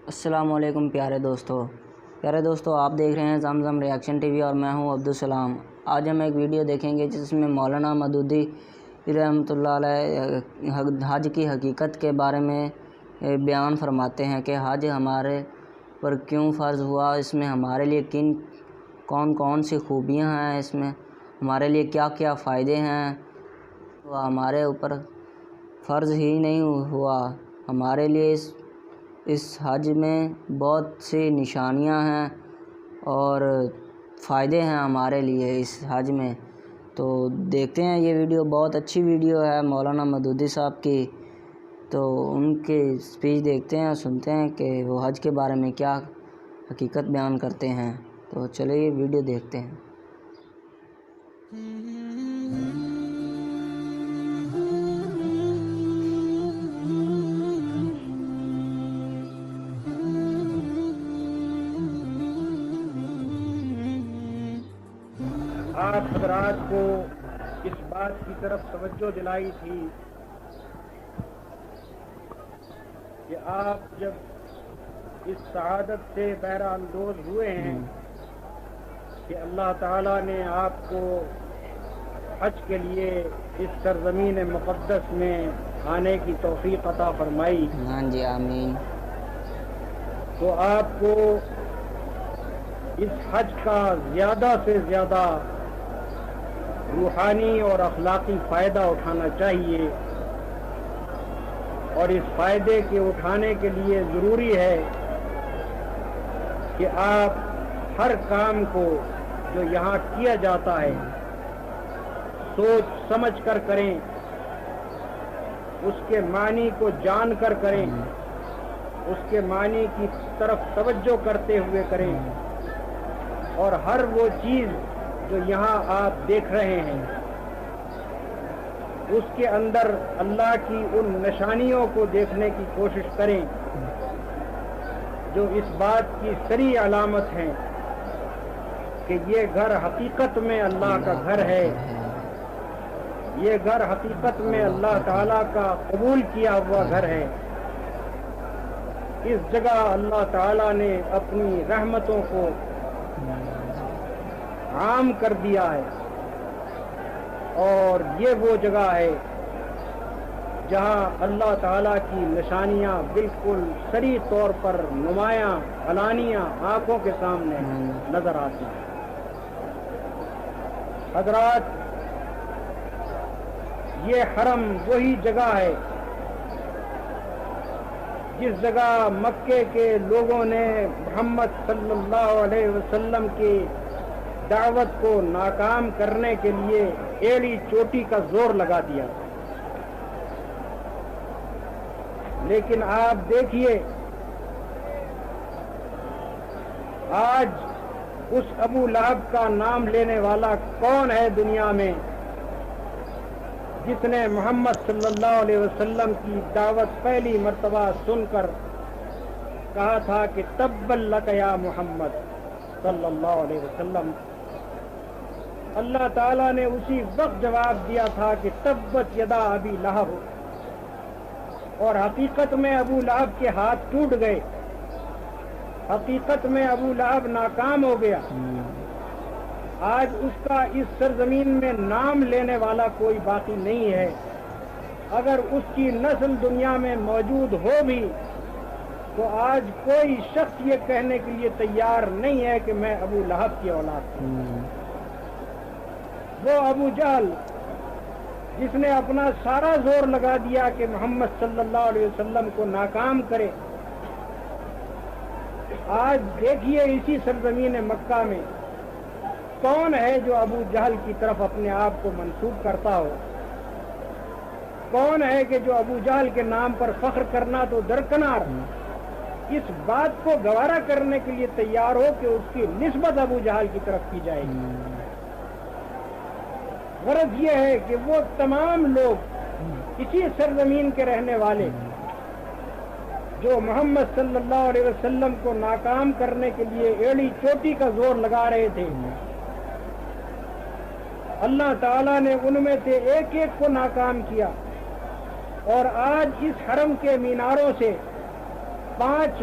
السلام علیکم پیارے دوستو، آپ دیکھ رہے ہیں زمزم ریاکشن ٹی وی اور میں ہوں عبدالسلام۔ آج ہم ایک ویڈیو دیکھیں گے جس میں مولانا مودودی رحمۃ اللہ علیہ حج کی حقیقت کے بارے میں بیان فرماتے ہیں کہ حج ہمارے پر کیوں فرض ہوا، اس میں ہمارے لیے کون سی خوبیاں ہیں، اس میں ہمارے لیے کیا کیا فائدے ہیں۔ وہ ہمارے اوپر فرض ہی نہیں ہوا، ہمارے لیے اس حج میں بہت سی نشانیاں ہیں اور فائدے ہیں ہمارے لیے اس حج میں۔ تو دیکھتے ہیں، یہ ویڈیو بہت اچھی ویڈیو ہے مولانا مودودی صاحب کی، تو ان کی اسپیچ دیکھتے ہیں اور سنتے ہیں کہ وہ حج کے بارے میں کیا حقیقت بیان کرتے ہیں۔ تو چلیے ویڈیو دیکھتے ہیں۔ آپ حضرات کو اس بات کی طرف توجہ دلائی تھی کہ آپ جب اس سعادت سے بہرہ اندوز ہوئے ہیں کہ اللہ تعالیٰ نے آپ کو حج کے لیے اس سرزمین مقدس میں آنے کی توفیق عطا فرمائی، ہاں جی، آمین۔ تو آپ کو اس حج کا زیادہ سے زیادہ روحانی اور اخلاقی فائدہ اٹھانا چاہیے، اور اس فائدے کے اٹھانے کے لیے ضروری ہے کہ آپ ہر کام کو جو یہاں کیا جاتا ہے سوچ سمجھ کر کریں، اس کے معنی کو جان کر کریں، اس کے معنی کی طرف توجہ کرتے ہوئے کریں، اور ہر وہ چیز جو یہاں آپ دیکھ رہے ہیں اس کے اندر اللہ کی ان نشانیوں کو دیکھنے کی کوشش کریں جو اس بات کی صریح علامت ہیں کہ یہ گھر حقیقت میں اللہ کا گھر ہے، یہ گھر حقیقت میں اللہ تعالیٰ کا قبول کیا ہوا گھر ہے۔ اس جگہ اللہ تعالیٰ نے اپنی رحمتوں کو عام کر دیا ہے، اور یہ وہ جگہ ہے جہاں اللہ تعالیٰ کی نشانیاں بالکل صریح طور پر نمایاں علانیہ آنکھوں کے سامنے نظر آتی ہیں۔ حضرات، یہ حرم وہی جگہ ہے جس جگہ مکے کے لوگوں نے محمد صلی اللہ علیہ وسلم کی دعوت کو ناکام کرنے کے لیے ایڑی چوٹی کا زور لگا دیا، لیکن آپ دیکھیے آج اس ابو لہب کا نام لینے والا کون ہے دنیا میں جس نے محمد صلی اللہ علیہ وسلم کی دعوت پہلی مرتبہ سن کر کہا تھا کہ تبا لک یا محمد صلی اللہ علیہ وسلم۔ اللہ تعالیٰ نے اسی وقت جواب دیا تھا کہ تبت یدا ابی لہب، اور حقیقت میں ابو لہب کے ہاتھ ٹوٹ گئے، حقیقت میں ابو لہب ناکام ہو گیا۔ آج اس کا اس سرزمین میں نام لینے والا کوئی باقی نہیں ہے۔ اگر اس کی نسل دنیا میں موجود ہو بھی تو آج کوئی شخص یہ کہنے کے لیے تیار نہیں ہے کہ میں ابو لہب کی اولاد ہوں۔ وہ ابو جہل جس نے اپنا سارا زور لگا دیا کہ محمد صلی اللہ علیہ وسلم کو ناکام کرے، آج دیکھیے اسی سرزمین مکہ میں کون ہے جو ابو جہل کی طرف اپنے آپ کو منسوب کرتا ہو؟ کون ہے کہ جو ابو جہل کے نام پر فخر کرنا تو درکنار اس بات کو گوارا کرنے کے لیے تیار ہو کہ اس کی نسبت ابو جہل کی طرف کی جائے گی؟ غرض یہ ہے کہ وہ تمام لوگ اسی سرزمین کے رہنے والے جو محمد صلی اللہ علیہ وسلم کو ناکام کرنے کے لیے ایڑی چوٹی کا زور لگا رہے تھے، اللہ تعالیٰ نے ان میں سے ایک ایک کو ناکام کیا، اور آج اس حرم کے میناروں سے 5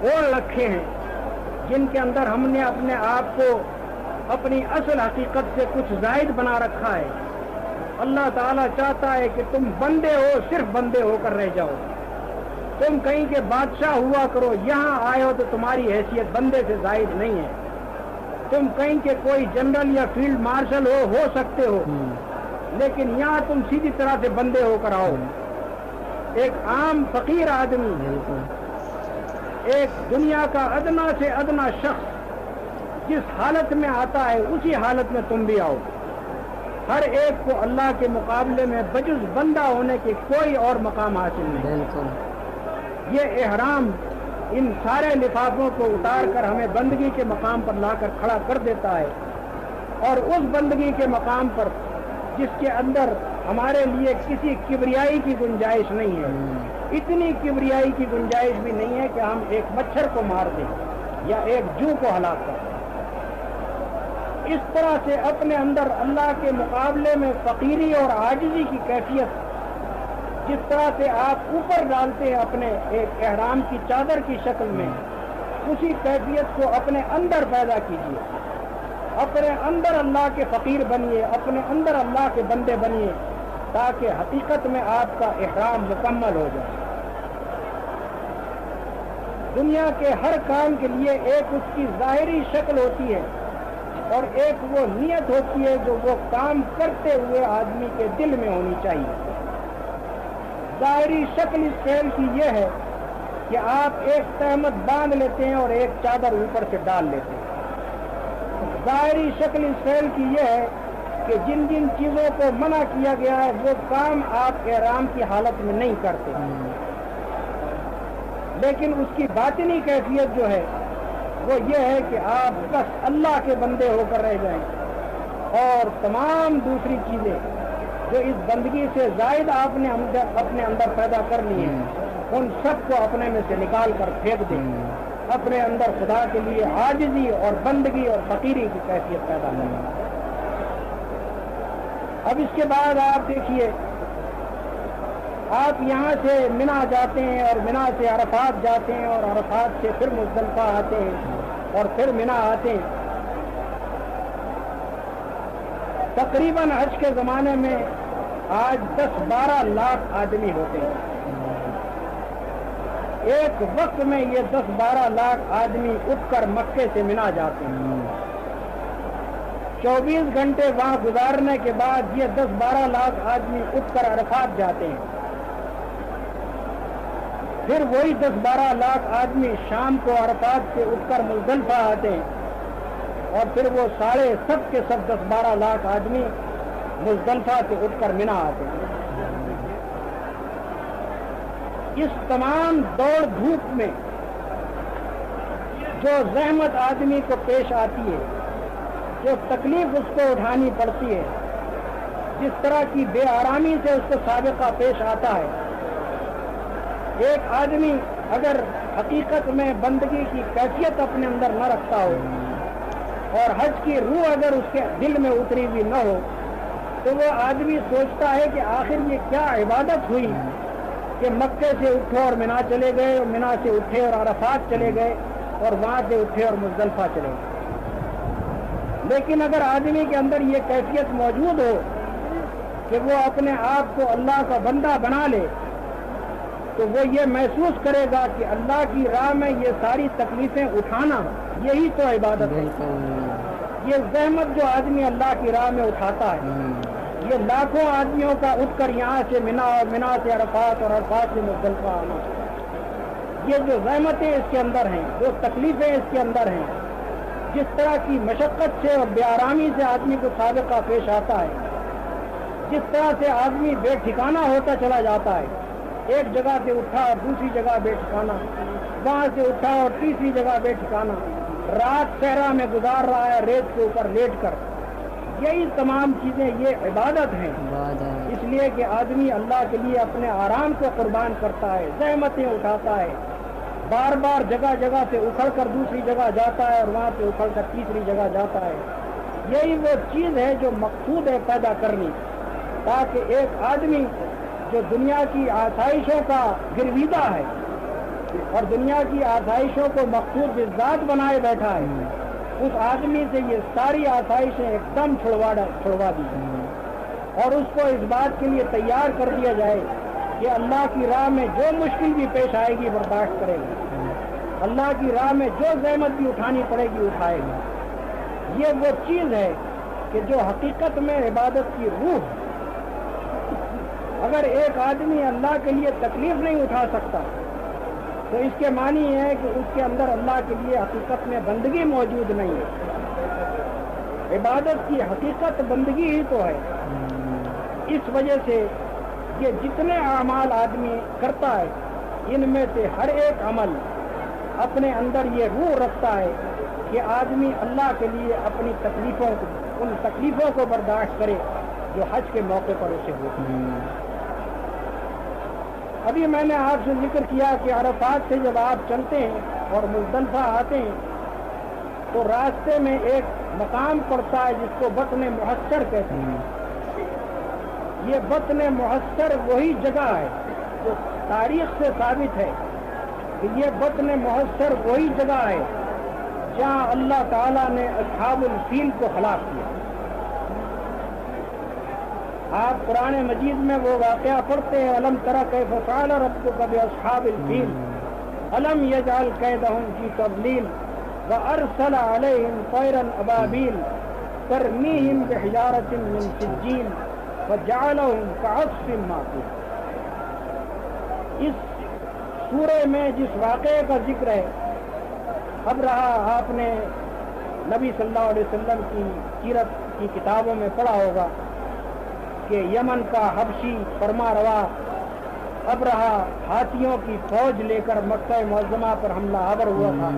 اوڑھ رکھے ہیں، جن کے اندر ہم نے اپنے آپ کو اپنی اصل حقیقت سے کچھ زائد بنا رکھا ہے۔ اللہ تعالیٰ چاہتا ہے کہ تم بندے ہو، صرف بندے ہو کر رہ جاؤ۔ تم کہیں کہ بادشاہ ہوا کرو، یہاں آئے ہو تو تمہاری حیثیت بندے سے زائد نہیں ہے۔ تم کہیں کہ کوئی جنرل یا فیلڈ مارشل ہو سکتے ہو، لیکن یہاں تم سیدھی طرح سے بندے ہو کر آؤ۔ ایک عام فقیر آدمی، ایک دنیا کا ادنا سے ادنا شخص جس حالت میں آتا ہے، اسی حالت میں تم بھی آؤ۔ ہر ایک کو اللہ کے مقابلے میں بجز بندہ ہونے کے کوئی اور مقام حاصل نہیں۔ یہ احرام ان سارے لفافوں کو اتار کر ہمیں بندگی کے مقام پر لا کر کھڑا کر دیتا ہے، اور اس بندگی کے مقام پر جس کے اندر ہمارے لیے کسی کبریائی کی گنجائش نہیں ہے، اتنی کبریائی کی گنجائش بھی نہیں ہے کہ ہم ایک مچھر کو مار دیں یا ایک جو کو ہلاک کر دیں۔ اس طرح سے اپنے اندر اللہ کے مقابلے میں فقیری اور عاجزی کی کیفیت جس طرح سے آپ اوپر ڈالتے ہیں اپنے ایک احرام کی چادر کی شکل میں، اسی کیفیت کو اپنے اندر پیدا کیجیے۔ اپنے اندر اللہ کے فقیر بنیے، اپنے اندر اللہ کے بندے بنیے، تاکہ حقیقت میں آپ کا احرام مکمل ہو جائے۔ دنیا کے ہر کام کے لیے ایک اس کی ظاہری شکل ہوتی ہے اور ایک وہ نیت ہوتی ہے جو وہ کام کرتے ہوئے آدمی کے دل میں ہونی چاہیے۔ ظاہری شکل اس فعل کی یہ ہے کہ آپ ایک تہمت باندھ لیتے ہیں اور ایک چادر اوپر سے ڈال لیتے ہیں۔ ظاہری شکل اس فعل کی یہ ہے کہ جن جن چیزوں کو منع کیا گیا ہے وہ کام آپ احرام کی حالت میں نہیں کرتے، لیکن اس کی باطنی کیفیت جو ہے وہ یہ ہے کہ آپ بس اللہ کے بندے ہو کر رہ جائیں، اور تمام دوسری چیزیں جو اس بندگی سے زائد آپ نے اپنے اندر پیدا کر لی ہیں، ان سب کو اپنے میں سے نکال کر پھینک دیں، اپنے اندر خدا کے لیے عاجزی اور بندگی اور فقیری کی کیفیت پیدا کریں۔ اب اس کے بعد آپ دیکھیے، آپ یہاں سے منا جاتے ہیں اور منا سے عرفات جاتے ہیں اور عرفات سے پھر مزدلفہ آتے ہیں اور پھر منا آتے ہیں۔ تقریباً حج کے زمانے میں آج 10-12 لاکھ آدمی ہوتے ہیں۔ ایک وقت میں یہ 10-12 لاکھ آدمی اٹھ کر مکے سے منا جاتے ہیں۔ 24 گھنٹے وہاں گزارنے کے بعد یہ 10-12 لاکھ آدمی اٹھ کر عرفات جاتے ہیں۔ پھر وہی 10-12 لاکھ آدمی شام کو عرفات سے اٹھ کر مزدلفہ آتے ہیں، اور پھر وہ سارے سب کے سب 10-12 لاکھ آدمی مزدلفہ سے اٹھ کر منا آتے ہیں۔ اس تمام دوڑ دھوپ میں جو زحمت آدمی کو پیش آتی ہے، جو تکلیف اس کو اٹھانی پڑتی ہے، جس طرح کی بے آرامی سے اس کو سابقہ پیش آتا ہے، ایک آدمی اگر حقیقت میں بندگی کی کیفیت اپنے اندر نہ رکھتا ہو اور حج کی روح اگر اس کے دل میں اتری ہوئی نہ ہو، تو وہ آدمی سوچتا ہے کہ آخر یہ کیا عبادت ہوئی کہ مکے سے اٹھے اور منا چلے گئے، اور منا سے اٹھے اور عرفات چلے گئے، اور وہاں سے اٹھے اور مزدلفہ چلے گئے۔ لیکن اگر آدمی کے اندر یہ کیفیت موجود ہو کہ وہ اپنے آپ کو اللہ کا بندہ بنا لے، تو وہ یہ محسوس کرے گا کہ اللہ کی راہ میں یہ ساری تکلیفیں اٹھانا یہی تو عبادت ہے۔ یہ زحمت جو آدمی اللہ کی راہ میں اٹھاتا ہے، یہ لاکھوں آدمیوں کا اٹھ کر یہاں سے منا اور منا سے عرفات اور عرفات سے مزدلفہ آنا، یہ جو زحمتیں اس کے اندر ہیں، جو تکلیفیں اس کے اندر ہیں، جس طرح کی مشقت سے اور بے آرامی سے آدمی کو سابقہ پیش آتا ہے، جس طرح سے آدمی بے ٹھکانہ ہوتا چلا جاتا ہے، ایک جگہ سے اٹھا اور دوسری جگہ بے ٹھکانہ، وہاں سے اٹھا اور تیسری جگہ بے ٹھکانہ، رات صحرا میں گزار رہا ہے ریت کے اوپر لیٹ کر، یہی تمام چیزیں یہ عبادت ہیں۔ اس لیے کہ آدمی اللہ کے لیے اپنے آرام کو قربان کرتا ہے، زحمتیں اٹھاتا ہے، بار بار جگہ جگہ سے اکھڑ کر دوسری جگہ جاتا ہے اور وہاں سے اکھڑ کر تیسری جگہ جاتا ہے۔ یہی وہ چیز ہے جو مقصود ہے پیدا کرنی، تاکہ ایک آدمی جو دنیا کی آسائشوں کا گرویدہ ہے، اور دنیا کی آسائشوں کو مقصود بالذات بنائے بیٹھا ہے، اس آدمی سے یہ ساری آسائشیں ایک دم چھڑوا دی اور اس کو اس بات کے لیے تیار کر دیا جائے کہ اللہ کی راہ میں جو مشکل بھی پیش آئے گی برداشت کرے گا، اللہ کی راہ میں جو زحمت بھی اٹھانی پڑے گی اٹھائے گا۔ یہ وہ چیز ہے کہ جو حقیقت میں عبادت کی روح ہے۔ اگر ایک آدمی اللہ کے لیے تکلیف نہیں اٹھا سکتا تو اس کے معنی ہے کہ اس کے اندر اللہ کے لیے حقیقت میں بندگی موجود نہیں ہے۔ عبادت کی حقیقت بندگی ہی تو ہے۔ اس وجہ سے یہ جتنے اعمال آدمی کرتا ہے ان میں سے ہر ایک عمل اپنے اندر یہ روح رکھتا ہے کہ آدمی اللہ کے لیے اپنی ان تکلیفوں کو برداشت کرے جو حج کے موقع پر اسے ہوتی ہیں۔ ابھی میں نے آپ سے ذکر کیا کہ عرفات سے جب آپ چلتے ہیں اور مزدلفہ آتے ہیں تو راستے میں ایک مقام پڑتا ہے جس کو بطن محسر کہتے ہیں۔ یہ بطن محسر وہی جگہ ہے جو تاریخ سے ثابت ہے کہ یہ بطن محسر وہی جگہ ہے جہاں اللہ تعالیٰ نے اصحاب الفیل کو ہلاک کیا۔ آپ قرآن مجید میں وہ واقعہ پڑھتے ہیں، الم تری کیف فعل ربک باصحاب الفیل الم یجعل کیدہم فی تضلیل وارسل علیہم طیرا ابابیل ترمیہم بحجارۃ من سجیل وجعلہم کعصف مأکول۔ اس سورہ میں جس واقعے کا ذکر ہے، اب رہا آپ نے نبی صلی اللہ علیہ وسلم کی سیرت کی کتابوں میں پڑھا ہوگا کہ یمن کا حبشی فرما روا اب رہا ہاتھیوں کی فوج لے کر مکہ معظمہ پر حملہ آور ہوا تھا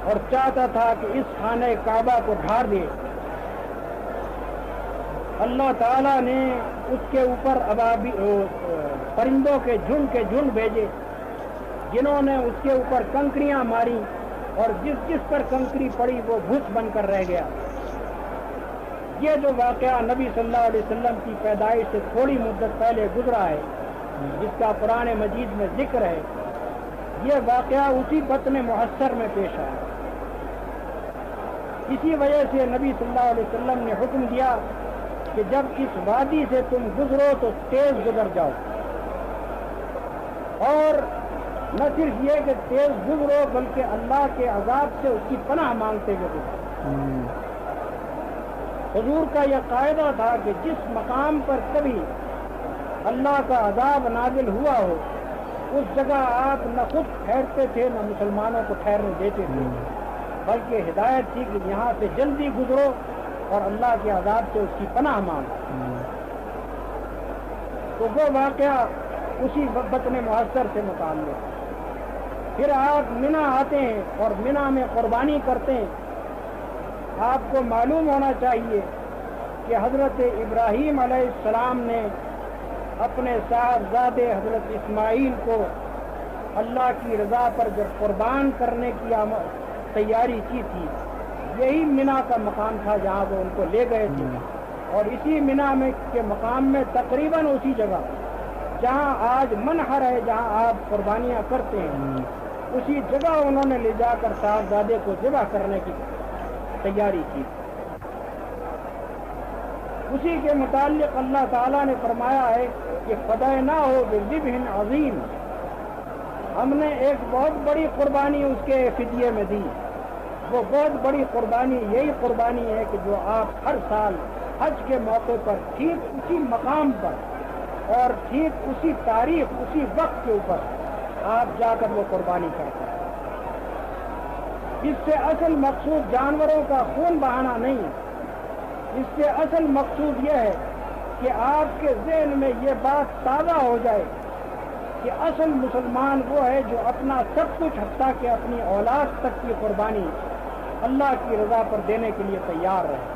اور چاہتا تھا کہ اس خانہ کعبہ کو ڈھا دے۔ اللہ تعالیٰ نے اس کے اوپر پرندوں کے جھنڈ بھیجے جنہوں نے اس کے اوپر کنکریاں ماری اور جس پر کنکری پڑی وہ بھوس بن کر رہ گیا۔ یہ جو واقعہ نبی صلی اللہ علیہ وسلم کی پیدائش سے تھوڑی مدت پہلے گزرا ہے، جس کا قرآن مجید میں ذکر ہے، یہ واقعہ اسی بطن محسر میں پیش آیا۔ اسی وجہ سے نبی صلی اللہ علیہ وسلم نے حکم دیا کہ جب اس وادی سے تم گزرو تو تیز گزر جاؤ، اور نہ صرف یہ کہ تیز گزرو بلکہ اللہ کے عذاب سے اس کی پناہ مانگتے ہوئے گزرو۔ حضور کا یہ قاعدہ تھا کہ جس مقام پر کبھی اللہ کا عذاب نازل ہوا ہو اس جگہ آپ نہ خود ٹھہرتے تھے نہ مسلمانوں کو ٹھہرنے دیتے تھے، بلکہ ہدایت تھی کہ یہاں سے جلدی گزرو اور اللہ کے عذاب سے اس کی پناہ مانگو۔ تو وہ واقعہ اسی بطن محسر سے متعلق۔ پھر آپ منی آتے ہیں اور منی میں قربانی کرتے ہیں۔ آپ کو معلوم ہونا چاہیے کہ حضرت ابراہیم علیہ السلام نے اپنے صاحبزادے حضرت اسماعیل کو اللہ کی رضا پر جب قربان کرنے کی تیاری کی تھی، یہی منی کا مقام تھا جہاں وہ ان کو لے گئے تھے، اور اسی منی کے مقام میں تقریباً اسی جگہ جہاں آج منحر ہے، جہاں آپ قربانیاں کرتے ہیں، اسی جگہ انہوں نے لے جا کر صاحبزادے کو ذبح کرنے کی تیاری کی۔ اسی کے متعلق اللہ تعالیٰ نے فرمایا ہے کہ فدیناہ بذبح عظیم، ہم نے ایک بہت بڑی قربانی اس کے فدیے میں دی۔ وہ بہت بڑی قربانی یہی قربانی ہے کہ جو آپ ہر سال حج کے موقع پر ٹھیک اسی مقام پر اور ٹھیک اسی تاریخ اسی وقت کے اوپر آپ جا کر وہ قربانی کرتے ہیں۔ اس سے اصل مقصود جانوروں کا خون بہانا نہیں ہے، اس سے اصل مقصود یہ ہے کہ آپ کے ذہن میں یہ بات تازہ ہو جائے کہ اصل مسلمان وہ ہے جو اپنا سب کچھ حتیٰ کہ اپنی اولاد تک کی قربانی اللہ کی رضا پر دینے کے لیے تیار رہے۔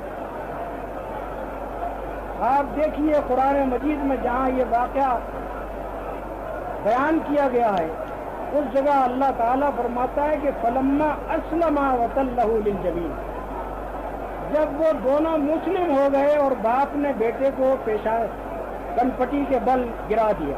آپ دیکھیے قرآن مجید میں جہاں یہ واقعہ بیان کیا گیا ہے اس جگہ اللہ تعالیٰ فرماتا ہے کہ فلما اسلما وتلہ للجبین، جب وہ دونوں مسلم ہو گئے اور باپ نے بیٹے کو کنپٹی کے بل گرا دیا،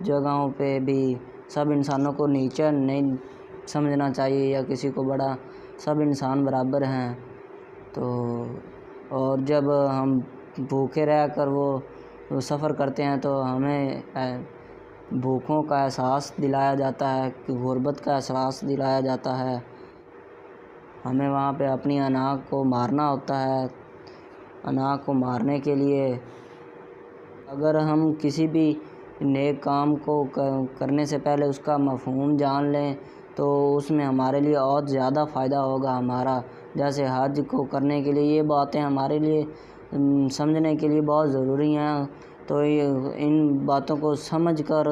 جگہوں پہ بھی سب انسانوں کو نیچا نہیں سمجھنا چاہیے یا کسی کو بڑا، سب انسان برابر ہیں۔ تو اور جب ہم بھوکے رہ کر وہ سفر کرتے ہیں تو ہمیں بھوکوں کا احساس دلایا جاتا ہے، کہ غربت کا احساس دلایا جاتا ہے۔ ہمیں وہاں پہ اپنی انا کو مارنا ہوتا ہے۔ انا کو مارنے کے لیے اگر ہم کسی بھی نیک کام کو کرنے سے پہلے اس کا مفہوم جان لیں تو اس میں ہمارے لیے اور زیادہ فائدہ ہوگا ہمارا۔ جیسے حج کو کرنے کے لیے یہ باتیں ہمارے لیے سمجھنے کے لیے بہت ضروری ہیں، تو ان باتوں کو سمجھ کر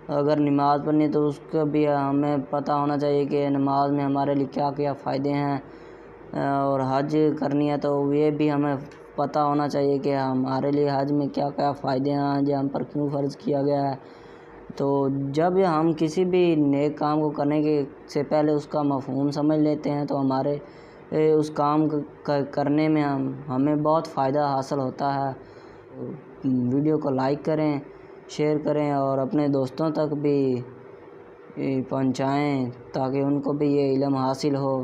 اگر نماز پڑھنی تو اس کا بھی ہمیں پتہ ہونا چاہیے کہ نماز میں ہمارے لیے کیا کیا فائدے ہیں، اور حج کرنی ہے تو یہ بھی ہمیں پتہ ہونا چاہیے کہ ہمارے لیے حج میں کیا کیا فائدے ہیں، جو ہم پر کیوں فرض کیا گیا ہے۔ تو جب ہم کسی بھی نیک کام کو کرنے سے پہلے اس کا مفہوم سمجھ لیتے ہیں تو ہمارے اس کام کرنے میں ہمیں بہت فائدہ حاصل ہوتا ہے۔ ویڈیو کو لائک کریں، شیئر کریں اور اپنے دوستوں تک بھی پہنچائیں تاکہ ان کو بھی یہ علم حاصل ہو۔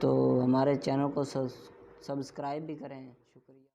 تو ہمارے چینل کو سبسکرائب بھی کریں۔